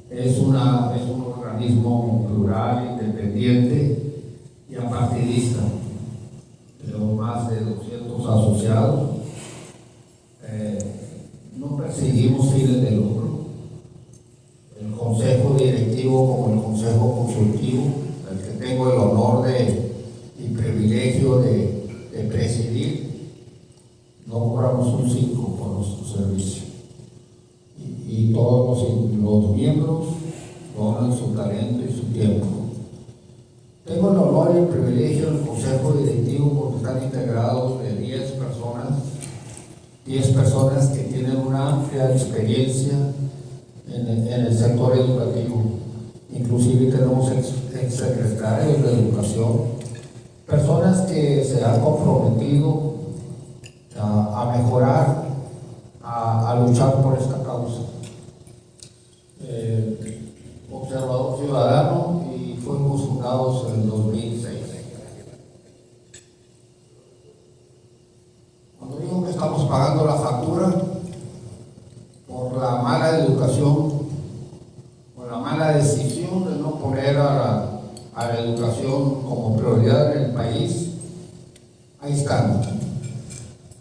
Es un organismo plural, independiente y apartidista. Tenemos más de 200 asociados. No perseguimos fines de lucro. El consejo directivo como el consejo consultivo, el que tengo el honor y privilegio de presidir, no cobramos un 5 por nuestro servicio. Y todos los miembros donan su talento y su tiempo. Tengo el honor y el privilegio del consejo directivo porque están integrados de 10 personas que tienen una amplia experiencia en el sector educativo. Inclusive tenemos exsecretarios de educación, personas que se han comprometido a mejorar, a luchar por esta causa. Observador Ciudadano, y fuimos fundados en el 2006. Cuando digo que estamos pagando la factura por la mala educación, por la mala decisión de no poner a la educación como prioridad en el país, ahí están.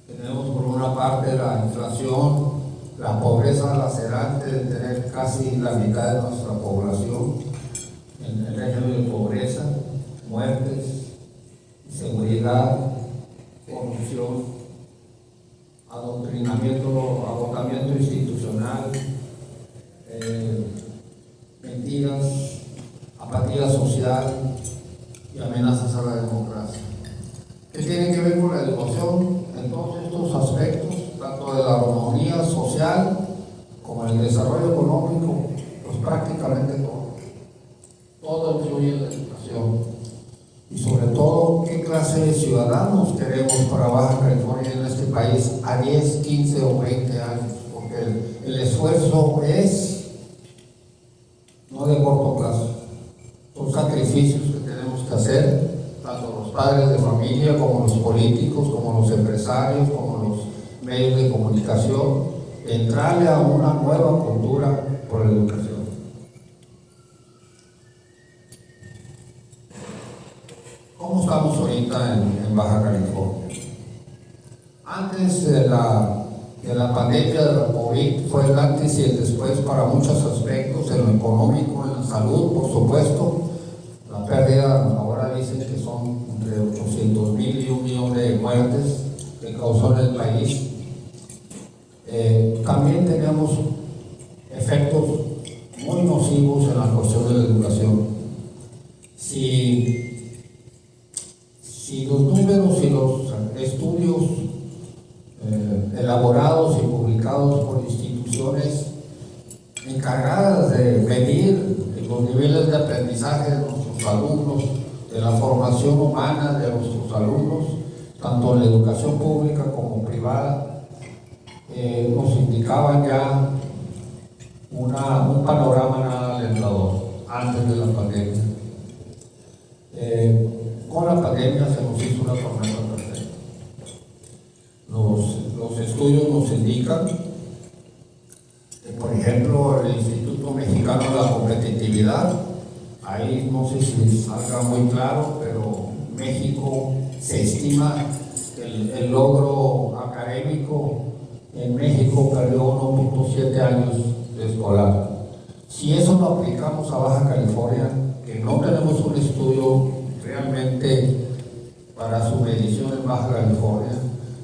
Tenemos por una parte la inflación, la pobreza lacerante de tener casi la mitad de nuestra población en el régimen de pobreza, muertes, inseguridad, corrupción, agotamiento institucional, mentiras, apatía social y amenazas a la democracia. ¿Qué tiene que ver con la educación? En todos estos aspectos, tanto de la armonía social como el desarrollo económico, pues prácticamente todo influye en la educación. Y sobre todo, ¿qué clase de ciudadanos queremos para Baja California en este país a 10, 15 o 20 años? Porque el esfuerzo es no de corto plazo. Son sacrificios que tenemos que hacer, tanto los padres de familia como los políticos, como los empresarios, como los medios de comunicación, entrarle a una nueva cultura por la educación. ¿Cómo estamos ahorita en Baja California? Antes de la pandemia de la COVID fue el antes y el después para muchos aspectos, en lo económico, en la salud, por supuesto. La pérdida, ahora dicen que son entre 800,000 y 1 millón de muertes que causó en el país. También teníamos efectos muy nocivos en la cuestión de la educación. Si los números y los estudios elaborados y publicados por instituciones encargadas de medir los niveles de aprendizaje de nuestros alumnos, de la formación humana de nuestros alumnos, tanto en la educación pública como privada, nos indicaban ya un panorama nada alentador antes de la pandemia. Con la pandemia se nos hizo una tormenta perfecta. Los estudios nos indican que, por ejemplo, el Instituto Mexicano de la Competitividad, ahí no sé si salga muy claro, pero México se estima que el logro académico en México perdió 1.7 años de escolar. Si eso lo aplicamos a Baja California, que no tenemos un estudio realmente para su medición en Baja California,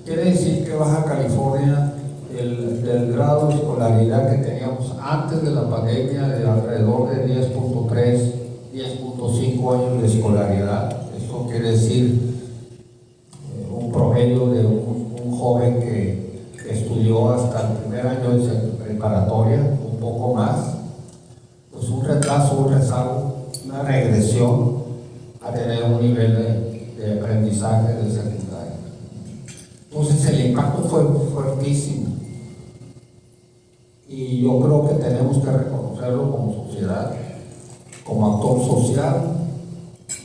quiere decir que Baja California, del grado de escolaridad que teníamos antes de la pandemia, de alrededor de 10.3, 10.5 años de escolaridad, eso quiere decir un promedio de un joven que estudió hasta el primer año de preparatoria, un poco más, pues un retraso, un rezago, una regresión a tener un nivel de aprendizaje de secundaria. Entonces el impacto fue fuertísimo y yo creo que tenemos que reconocerlo como sociedad, como actor social,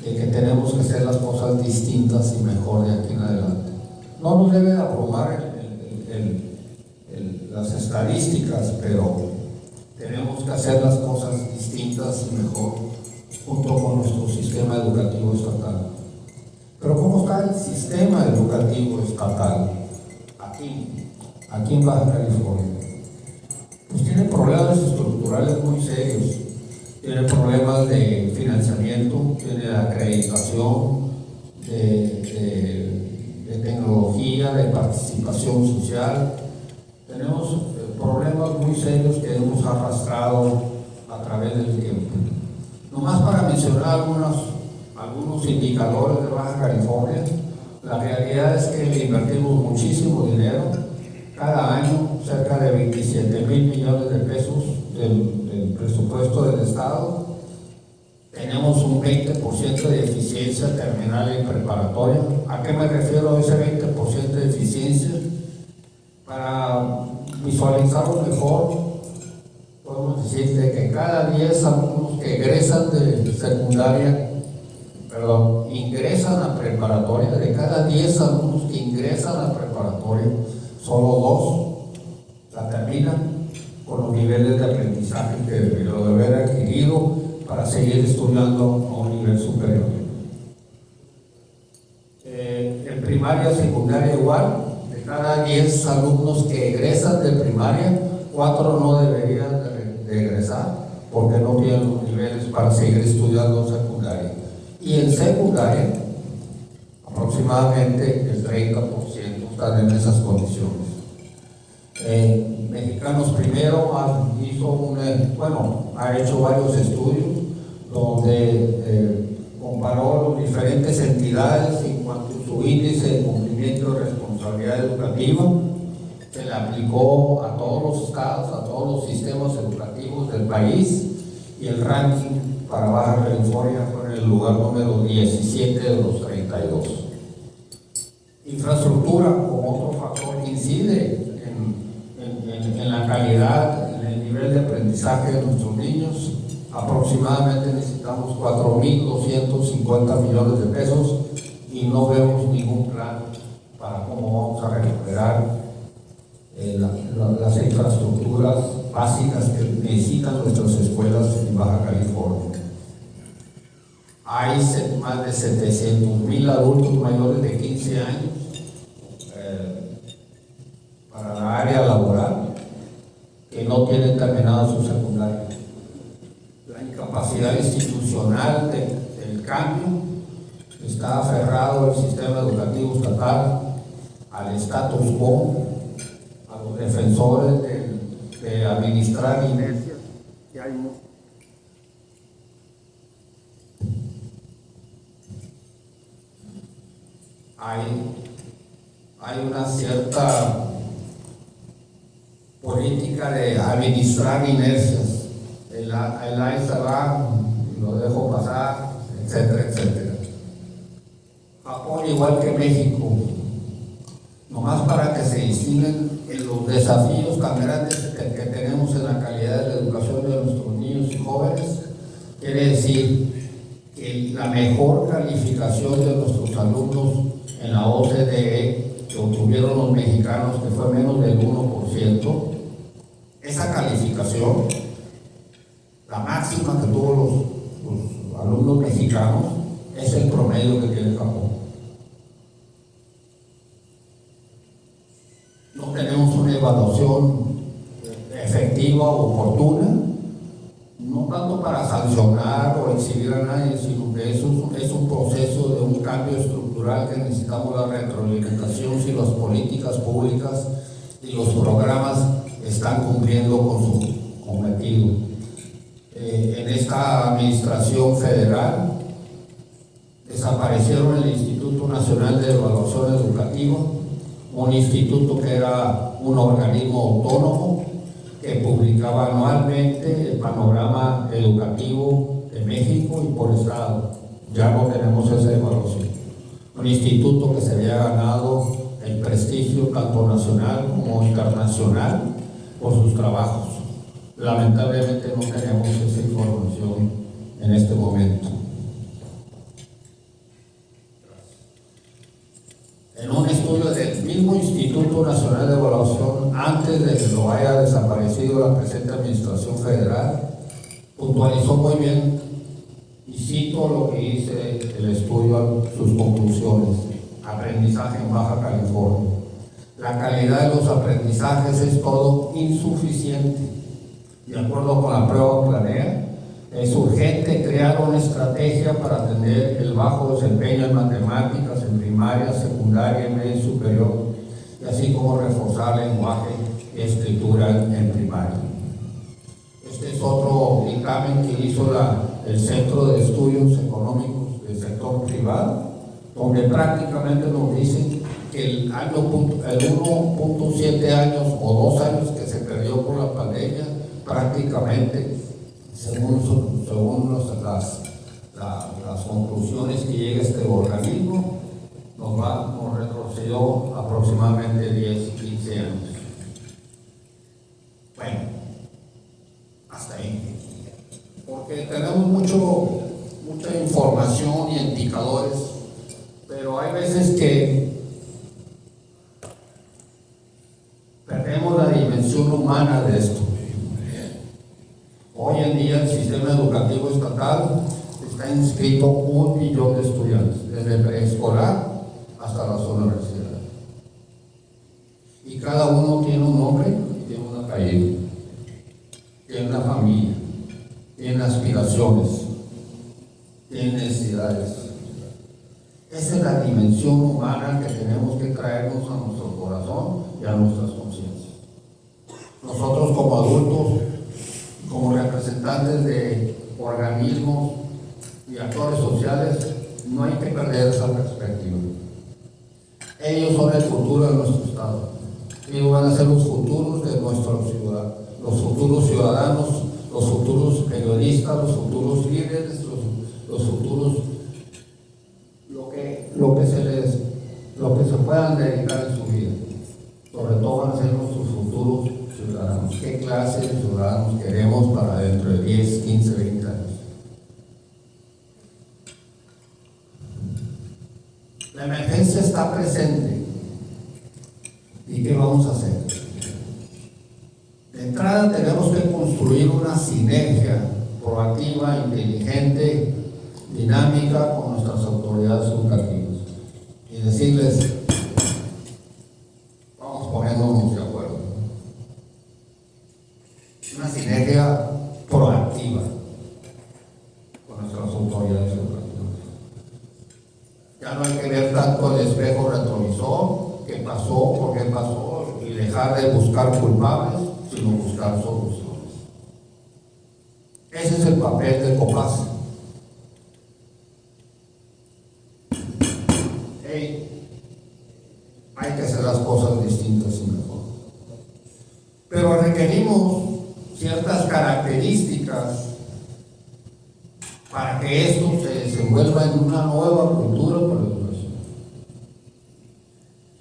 de que tenemos que hacer las cosas distintas y mejor de aquí en adelante. No nos debe abrumar las estadísticas, pero tenemos que hacer las cosas distintas y mejor junto con nuestro sistema educativo estatal. Pero ¿cómo está el sistema educativo estatal aquí en Baja California? Pues tiene problemas estructurales muy serios, tiene problemas de financiamiento, tiene acreditación, de tecnología, de participación social. Tenemos problemas muy serios que hemos arrastrado a través del tiempo. Nomás para mencionar algunos indicadores de Baja California, la realidad es que le invertimos muchísimo dinero, cada año cerca de 27,000 millones de pesos del presupuesto del Estado. Tenemos un 20% de eficiencia terminal y preparatoria. ¿A qué me refiero a ese 20% de eficiencia? Para visualizarlo mejor, podemos decir de que cada 10 alumnos que egresan de secundaria, ingresan a preparatoria, de cada 10 alumnos que ingresan a preparatoria, solo 2 la terminan con los niveles de aprendizaje que deberían de haber adquirido para seguir estudiando a un nivel superior. En primaria, secundaria igual, de cada 10 alumnos que egresan de primaria, 4 no deberían de egresar porque no tienen los niveles para seguir estudiando en secundaria. Y en secundaria, aproximadamente el 30% están en esas condiciones. Mexicanos Primero ha hecho varios estudios donde comparó las diferentes entidades en cuanto a su índice de cumplimiento de responsabilidad educativa. Se le aplicó a todos los estados, a todos los sistemas educativos del país, y el ranking para Baja California fue en el lugar número 17 de los 32. Infraestructura, como otro factor que incide en la calidad, en el nivel de aprendizaje de nuestros niños. Aproximadamente necesitamos 4,250 millones de pesos y no vemos ningún plan para cómo vamos a recuperar las infraestructuras básicas que necesitan nuestras escuelas en Baja California. Hay más de 700,000 adultos mayores de 15 años para la área laboral que no tienen terminada su secundaria. La incapacidad institucional del cambio está aferrado al sistema educativo estatal, al status quo, a los defensores de administrar inercias que hay. Hay una cierta política de administrar inercias. El aire se va, lo dejo pasar, etcétera, etcétera. Japón, igual que México, nomás para que se distinguen en los desafíos tan grandes que tenemos en la calidad de la educación de nuestros niños y jóvenes, quiere decir que la mejor calificación de nuestros alumnos en la OCDE que obtuvieron los mexicanos, que fue menos del 1%, esa calificación, la máxima que tuvo los alumnos mexicanos, es el promedio que tiene Japón. No tenemos una evaluación efectiva o oportuna, no tanto para sancionar o exhibir a nadie, sino que eso es un proceso de un cambio estructural que necesitamos la retroalimentación si las políticas públicas y los programas están cumpliendo con su cometido. En esta administración federal desaparecieron el Instituto Nacional de Evaluación Educativa, un instituto que era un organismo autónomo que publicaba anualmente el panorama educativo de México y por estado. Ya no tenemos esa evaluación. Un instituto que se había ganado el prestigio tanto nacional como internacional por sus trabajos. Lamentablemente no tenemos esa información en este momento. En un estudio del mismo Instituto Nacional de Evaluación, antes de que lo haya desaparecido la presente administración federal, puntualizó muy bien y cito lo que dice el estudio, sus conclusiones. Aprendizaje en Baja California. La calidad de los aprendizajes es todo insuficiente. De acuerdo con la prueba Planea, es urgente crear una estrategia para atender el bajo desempeño en matemáticas en primaria, secundaria y medio superior, y así como reforzar lenguaje y escritura en primaria. Este es otro dictamen que hizo el Centro de Estudios Económicos del Sector Privado, donde prácticamente nos dicen que el 1.7 años o 2 años que se perdió por la pandemia, prácticamente, según las conclusiones que llega este organismo, nos retrocedió aproximadamente 10, 15 años. Bueno, hasta ahí. Porque tenemos mucha información y indicadores, pero hay veces que perdemos la dimensión humana de esto. Hoy en día el sistema educativo estatal está inscrito 1 millón de estudiantes, desde el preescolar hasta las universidades. Y cada uno tiene un nombre y tiene un apellido, tiene una familia, tiene aspiraciones, tiene necesidades. Esa es la dimensión humana que tenemos que traernos a nuestro corazón y a nuestras conciencias. Nosotros como adultos, como representantes de organismos y actores sociales, no hay que perder esa perspectiva. Ellos son el futuro de nuestro Estado. Ellos van a ser los futuros de nuestros ciudadanos, los futuros ciudadanos, los futuros periodistas, los futuros líderes, los futuros, lo que se puedan dedicar en su vida. Sobre todo van a ser nuestros futuros ciudadanos. ¿Qué clase de ciudadanos queremos para dentro de 10, 15, 20 años? La emergencia está presente. ¿Y qué vamos a hacer? De entrada tenemos que construir una sinergia proactiva, inteligente, dinámica con nuestras autoridades educativas y decirles, vamos poniéndonos de acuerdo. Una sinergia proactiva con nuestras autoridades educativas. Ya no hay que ver tanto el espejo retrovisor, qué pasó, por qué pasó, y dejar de buscar culpables, sino buscar soluciones. Ese es el papel del COPAS. Hay que hacer las cosas distintas y mejor. Pero requerimos ciertas características para que esto se desenvuelva en una nueva cultura para la educación.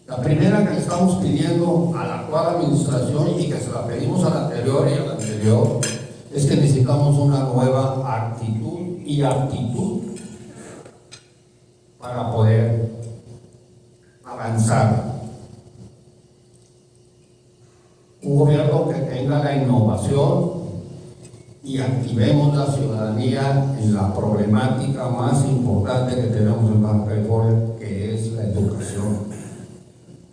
La primera que le estamos pidiendo a la actual administración y que se la pedimos a la anterior y a la anterior es que necesitamos una nueva actitud y aptitud para poder avanzar. Un gobierno que tenga la innovación y activemos la ciudadanía en la problemática más importante que tenemos en Baja California, que es la educación.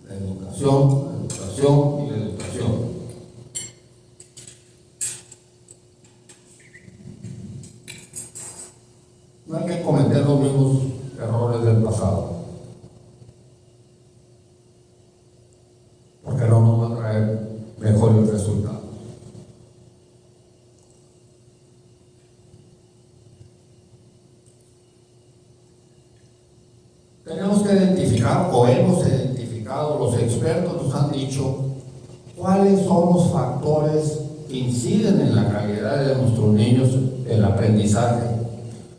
La educación, la educación y la educación. No hay que cometer los mismos errores del pasado, porque no nos va a traer mejores resultados. Tenemos que identificar, o hemos identificado, los expertos nos han dicho, cuáles son los factores que inciden en la calidad de nuestros niños, el aprendizaje.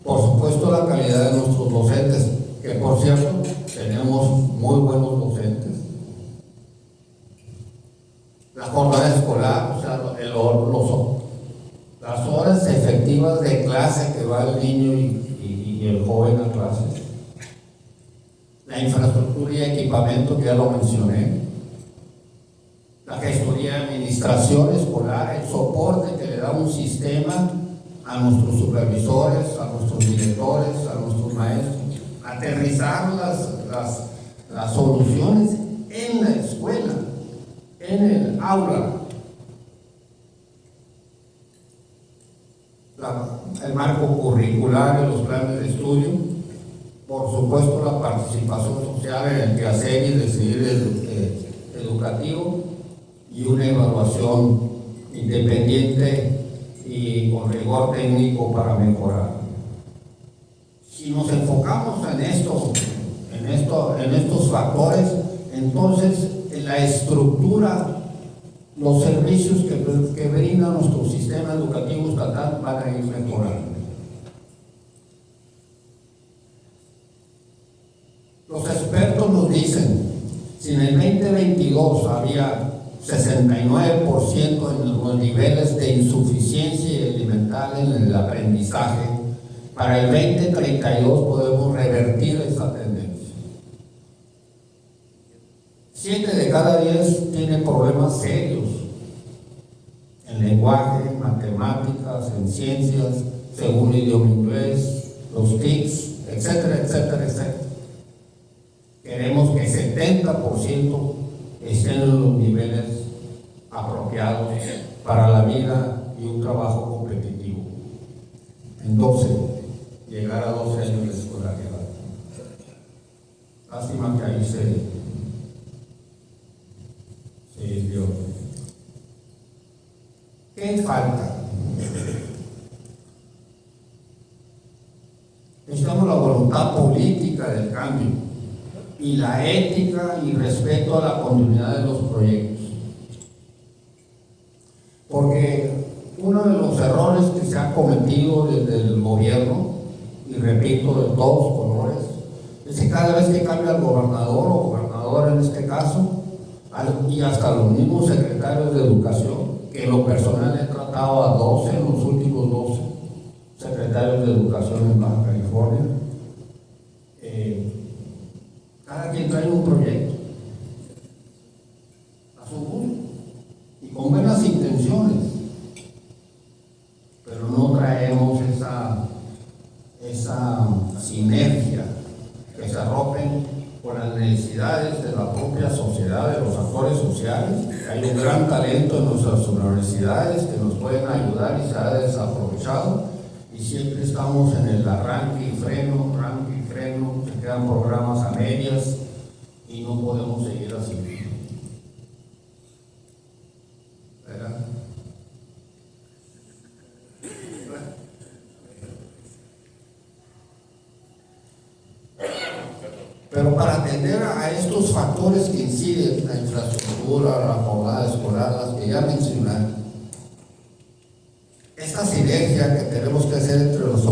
Por supuesto, la calidad de nuestros docentes, que por cierto, tenemos muy buenos docentes. La jornada escolar, o sea, las horas efectivas de clase que va el niño y el joven a clases. La infraestructura y equipamiento, que ya lo mencioné. La gestoría de administración escolar, el soporte que le da un sistema a nuestros supervisores, a nuestros directores, a nuestros maestros, aterrizar las soluciones en la escuela, en el aula. El marco curricular y los planes de estudio, por supuesto la participación social en el quehacer y decidir educativo, y una evaluación independiente y con rigor técnico para mejorar. Si nos enfocamos en estos factores, entonces en la estructura, los servicios que brinda nuestro sistema educativo estatal van a ir mejorando. Los expertos nos dicen, si en el 2022 había 69% en los niveles de insuficiencia elemental en el aprendizaje, para el 2032 podemos revertir esa tendencia. 7 de cada 10 tienen problemas serios en lenguaje, en matemáticas, en ciencias, según el idioma inglés, los TICs, etcétera, etcétera, etcétera. Queremos que 70% estén en los niveles apropiados para la vida y un trabajo competitivo. En 12, llegar a 12 años de escolaridad. Lástima que ahí se dio. ¿Qué falta? Necesitamos la voluntad política del cambio y la ética y respeto a la continuidad de los proyectos. Porque uno de los errores que se ha cometido desde el gobierno, y repito, de todos colores, es que cada vez que cambia el gobernador o gobernadora en este caso, y hasta los mismos secretarios de educación, que en lo personal he tratado a 12, en los últimos 12 secretarios de educación en Baja California, cada quien trae un proyecto a su gusto y con buenas intenciones, pero no traemos esa sinergia que se rompen con las necesidades de la propia sociedad, de los actores sociales. Hay un gran talento en nuestras universidades que nos pueden ayudar y se ha desaprovechado, y siempre estamos en el arranque y freno, se quedan programas a medias y no podemos seguir así. ¿Verdad? Pero para atender a estos factores que inciden, la infraestructura, la jornada escolar, las que ya mencioné, esta sinergia que tenemos que hacer entre los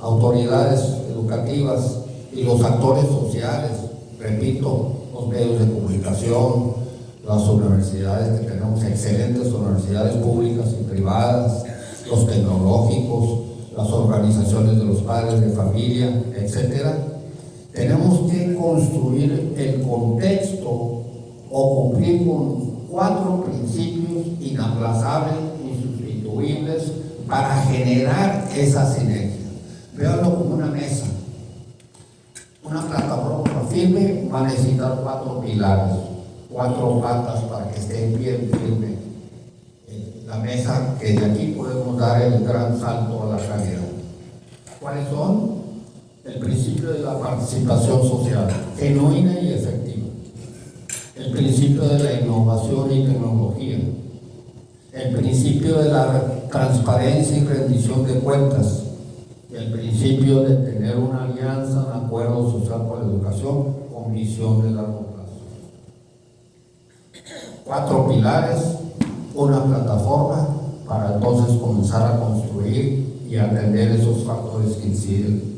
autoridades educativas y los actores sociales, repito, los medios de comunicación, las universidades, que tenemos excelentes universidades públicas y privadas, los tecnológicos, las organizaciones de los padres de familia, etcétera. Tenemos que construir el contexto o cumplir con 4 principios inaplazables, insustituibles, para generar esa sinergia. Véanlo como una mesa. Una plataforma firme va a necesitar 4 pilares, 4 patas para que esté bien firme la mesa, que de aquí podemos dar el gran salto a la calidad. ¿Cuáles son? El principio de la participación social, genuina y efectiva. El principio de la innovación y tecnología. El principio de la transparencia y rendición de cuentas. El principio de tener una alianza, un acuerdo social por la educación con visión de largo plazo. 4 pilares, una plataforma para entonces comenzar a construir y atender esos factores que inciden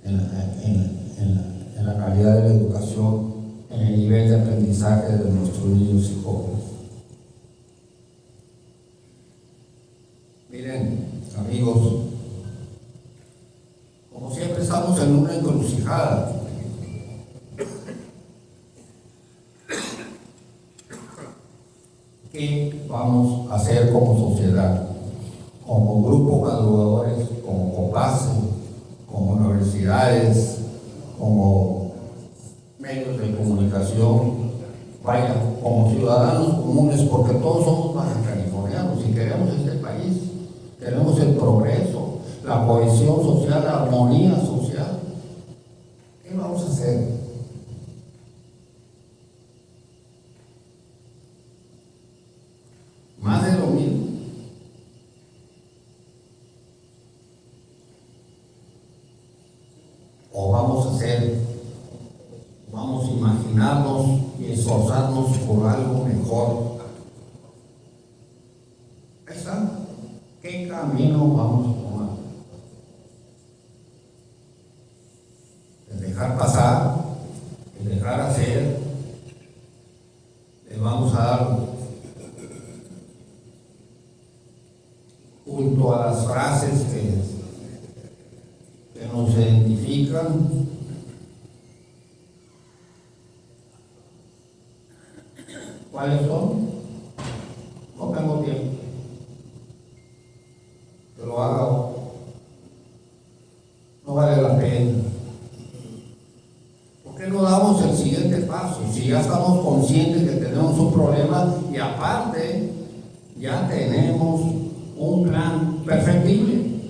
en la calidad de la educación, en el nivel de aprendizaje de nuestros niños y jóvenes. Miren, amigos, como siempre estamos en una encrucijada. ¿Qué vamos a hacer como sociedad, como grupo grupos graduadores como COPACE, como universidades, como medios de comunicación, vaya, como ciudadanos comunes, porque todos somos bajacalifornianos y queremos este país, queremos el progreso, la cohesión social, la armonía social. ¿Qué vamos a hacer? Más de lo mismo. O vamos a imaginarnos y esforzarnos por algo mejor. ¿Qué camino vamos a tomar? El dejar pasar, el dejar hacer, le vamos a dar junto a las frases que nos identifican, ¿cuáles son? No tengo tiempo. Que lo haga otro. No vale la pena. ¿Por qué no damos el siguiente paso? Si ya estamos conscientes que tenemos un problema y aparte ya tenemos un plan perfectible,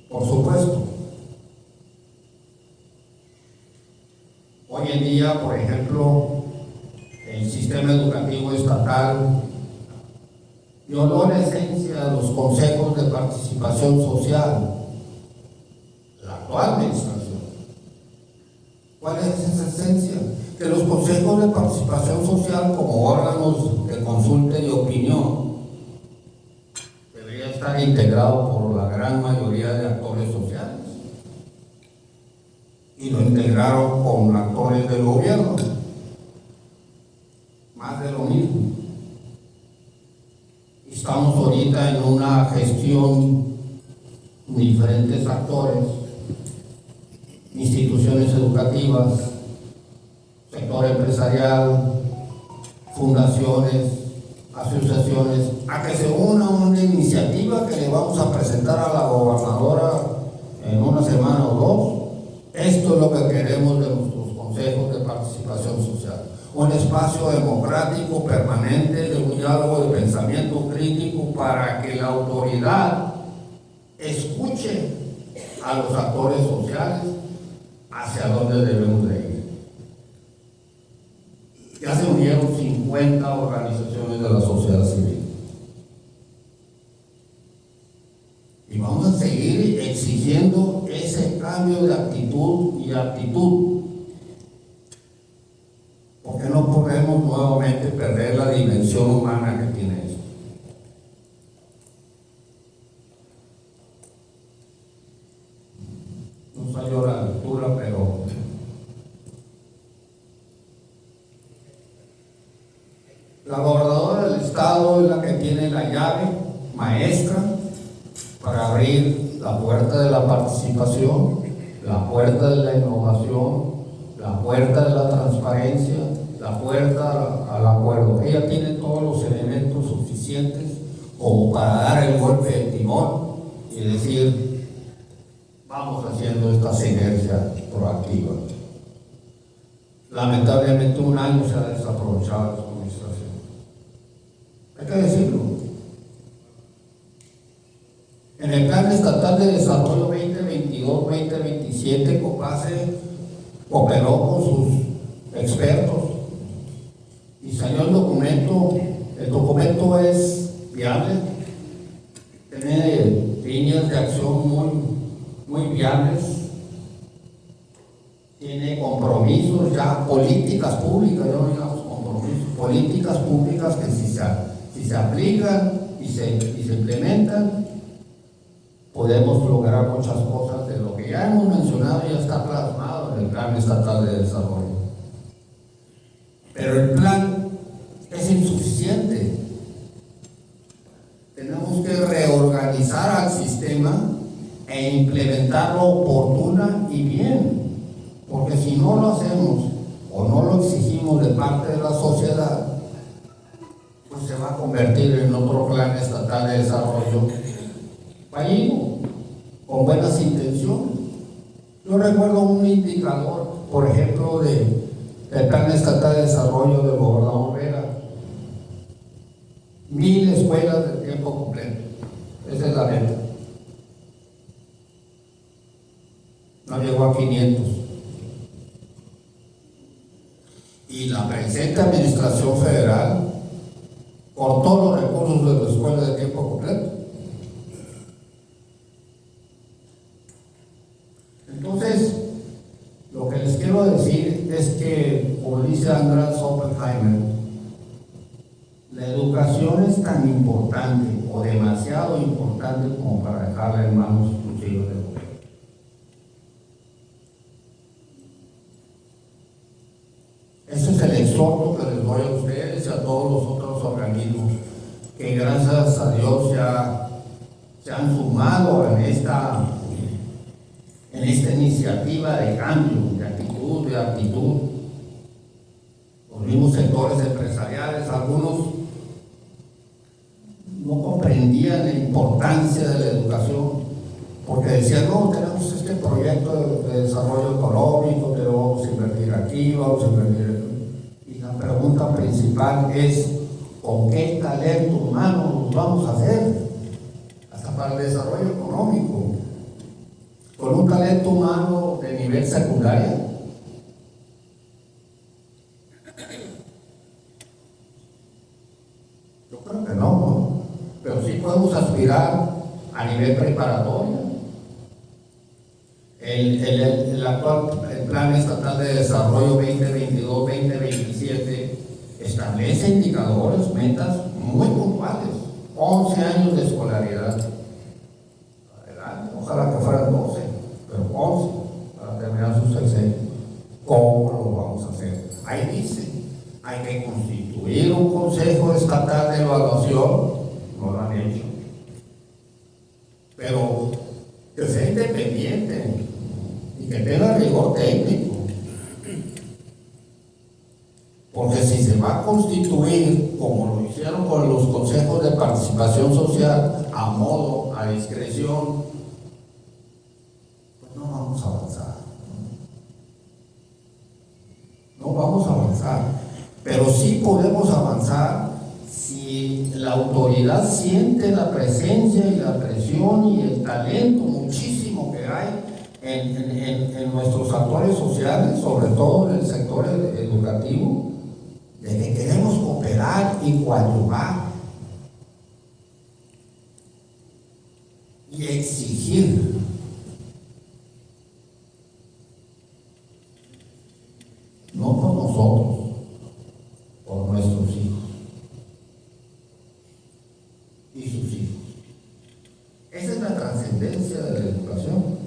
por supuesto. Hoy en día, por ejemplo, el sistema educativo estatal violó la esencia de los consejos de participación social, la actual administración. ¿Cuál es esa esencia? Que los consejos de participación social, como órganos de consulta y opinión, deberían estar integrados por la gran mayoría de actores sociales. Y lo integraron con actores del gobierno. Más de lo mismo. Estamos ahorita en una gestión de diferentes actores, instituciones educativas, sector empresarial, fundaciones, asociaciones, a que se una una iniciativa que le vamos a presentar a la gobernadora en una semana o dos. Esto es lo que queremos de nuestros consejos de participación social. Un espacio democrático permanente de un diálogo de pensamiento crítico para que la autoridad escuche a los actores sociales hacia dónde debemos de ir. Ya se unieron 50 organizaciones de la sociedad civil. Y vamos a seguir exigiendo ese cambio de actitud y actitud. Porque no podemos nuevamente perder la dimensión humana que tiene esto. No salió la lectura, pero la gobernadora del estado es la que tiene la llave maestra para abrir la puerta de la participación, la puerta de la innovación, la puerta de la transparencia, la puerta al acuerdo. Ella tiene todos los elementos suficientes como para dar el golpe de timón y decir, vamos haciendo esta sinergia proactiva. Lamentablemente un año se ha desaprovechado esta administración. Hay que decirlo. En el Plan Estatal de Desarrollo 2022-2027, COPACE cooperó con sus expertos y salió el documento. El documento es viable, tiene líneas de acción muy viables, tiene compromisos ya, políticas públicas, ya no digamos compromisos, políticas públicas que si se aplican y se implementan, podemos lograr muchas cosas de lo que ya hemos mencionado y ya está plasmado en el Plan Estatal de Desarrollo. Pero el plan es insuficiente. Tenemos que reorganizar al sistema e implementarlo oportuna y bien, porque si no lo hacemos o no lo exigimos de parte de la sociedad, pues se va a convertir en otro Plan Estatal de Desarrollo. ahí con buenas intenciones. Yo recuerdo un indicador, por ejemplo, del Plan Estatal de Desarrollo del gobernador Vera: 1,000 escuelas de tiempo completo. Esa es la meta. No llegó a 500. Y la presente administración federal cortó los recursos de la escuela de tiempo completo. Entonces, lo que les quiero decir es que, como dice András Oppenheimer, la educación es tan importante o demasiado importante como para dejarla en manos exclusivas del gobierno. Ese es el exhorto que les doy a ustedes y a todos los otros organismos que, gracias a Dios, se han sumado en esta iniciativa de cambio, de actitud, de aptitud. Los mismos sectores empresariales, algunos no comprendían la importancia de la educación, porque decían: no, tenemos este proyecto de desarrollo económico, pero vamos a invertir aquí, vamos a invertir. Y la pregunta principal es: ¿con qué talento humano nos vamos a hacer? Hasta para el desarrollo económico. ¿Con un talento humano de nivel secundaria? Yo creo que no, pero sí podemos aspirar a nivel preparatorio. El actual Plan Estatal de Desarrollo 2022-2027 establece indicadores, metas muy puntuales: 11 años de escolaridad. Adelante, ojalá que fueran 12, pero 11 para terminar su sexenio. ¿Cómo lo vamos a hacer? Ahí dice: hay que constituir un consejo estatal de evaluación. No lo han hecho, pero que sea independiente y que tenga rigor técnico, porque si se va a constituir como lo hicieron con los consejos de participación social, a modo, a discreción, pues no vamos a avanzar. No vamos a avanzar, pero sí podemos avanzar si la autoridad siente la presencia y la presión y el talento muchísimo que hay en nuestros actores sociales, sobre todo en el sector educativo, de que queremos cooperar y coadyuvar y exigir. No por nosotros, por nuestros hijos y sus hijos. Esa es la trascendencia de la educación.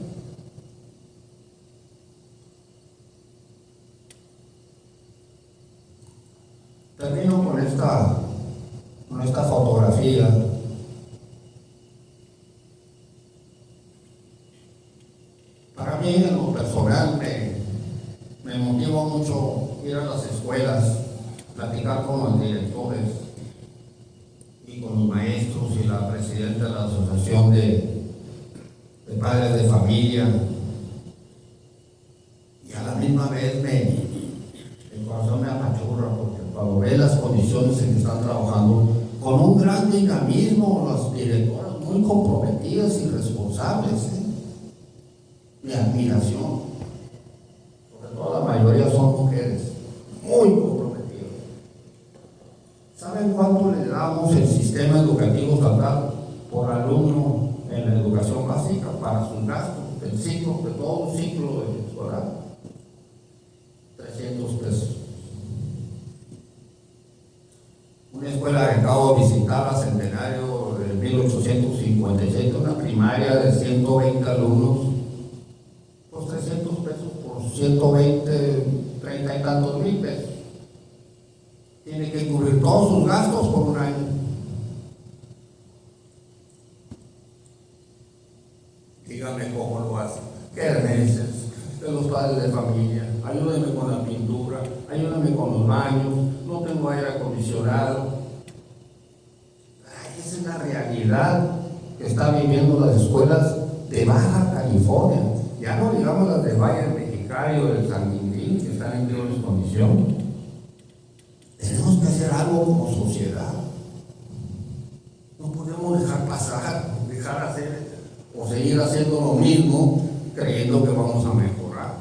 Termino con esta fotografía. Para mí, en lo personal, me motiva mucho ir a las escuelas, platicar con los directores y con los maestros y la presidenta de la Asociación de Padres de Familia, y a la misma vez el corazón me apachurra, porque cuando ve las condiciones en que están trabajando, con un gran dinamismo, las directoras muy comprometidas y responsables, mi admiración. Sobre todo la mayoría son mujeres muy comprometidas. ¿Saben cuánto le damos el sistema educativo estatal por alumno en la educación básica para sus gastos del ciclo, de todo un ciclo escolar? 300 pesos. Una escuela que acabo de visitar, a Centenario, de 1857, una primaria de 120 alumnos, pues 300 pesos por 120, 30 y tantos mil pesos. Tiene que cubrir todos sus gastos por un año. Dígame cómo lo hacen. ¿Qué meses de los padres de familia? Ayúdenme con la pintura, ayúdenme con los baños, no tengo aire acondicionado. Esa es la realidad que están viviendo las escuelas de Baja California. Ya no digamos las del Valle de Mexicali o del San Quintín, que están en peores condiciones. Tenemos que hacer algo como sociedad. No podemos dejar pasar, dejar hacer o seguir haciendo lo mismo creyendo que vamos a mejorar.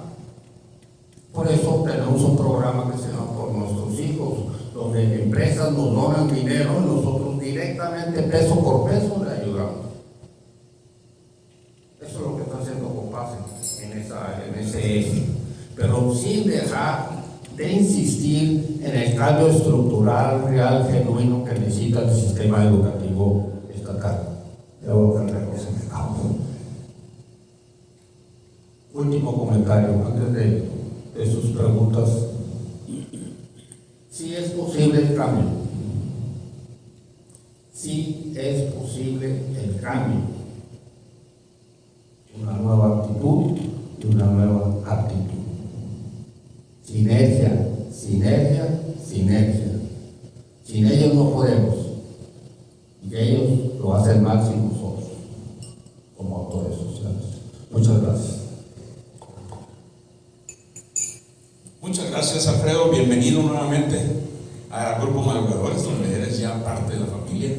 Por eso tenemos un programa que se llama Por Nuestros Hijos, donde empresas nos donan dinero y nosotros directamente, peso por peso, le ayudamos. Eso es lo que está haciendo Copase en ese eje, pero sin dejar de insistir en el cambio estructural, real, genuino que necesita el sistema educativo estatal. Último comentario antes de sus preguntas. Sí es posible el cambio. Sí es posible el cambio. Una nueva actitud y una nueva actitud. Sinergia, sinergia, sinergia. Sin ellos no podemos. Y ellos lo hacen más sin nosotros, como autores sociales. Muchas gracias. Muchas gracias, Alfredo. Bienvenido nuevamente a Grupo Madrugadores, donde eres ya parte de la familia.